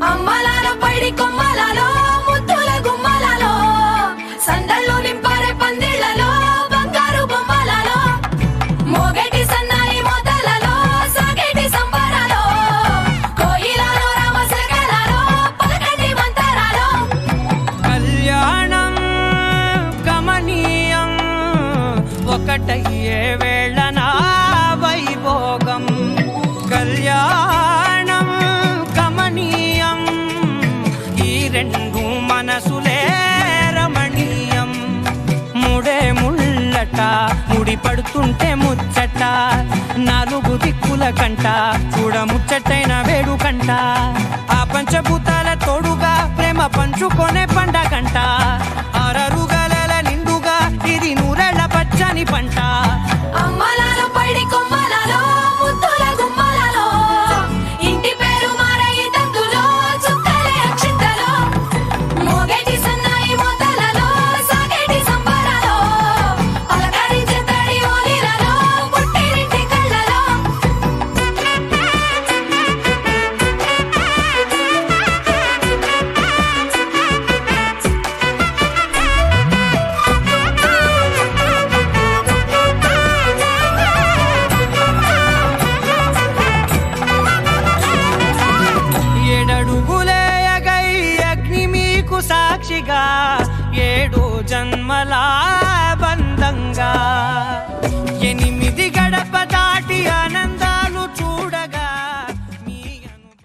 అమ్మలాలో పైడి కొమ్మలలో ముద్దుల గుమ్మలలో సందళ్ళు నింపారే పందిళ్లలో బంగారు బొమ్మలలో మోగేటి సన్నాయి మోతలలో సాగేటి సంబరాలో కోయిలలో రామశకలలో పలకటి మంతరాలో కళ్యాణం గమనీయం ఒకటయ్యే వేళ నా వైభోగం కళ్యాణం గమనీయం ఈ రెండు మనసులే రమణీయం ముడే ముళ్ళట ముడి పడుతుంటే ముచ్చట నాలుగు దిక్కుల కంట చూడ ముచ్చటైన వేడుకంట ఆ పంచభూతాల తోడుగా ప్రేమ పంచుకొనే పండగంట అరరుగల నిండుగా ఇది నూరెళ్ళ పచ్చని పంట అమ్మలాలో పైడి కొమ్మలలో ముద్దుల గుమ్మలలో ఇంటి పేరు మారయి తందులో చుక్కలే అక్షింతలో మోగేటి సన్నాయి మోతలలో సాగేటి సంబరాలో పలకరించే తడి ఓలిలలో పుట్టినింటి కళ్ళలో ఏడడుగులే అగై అగ్ని మీకు సాక్షిగా ఏడు జన్మలా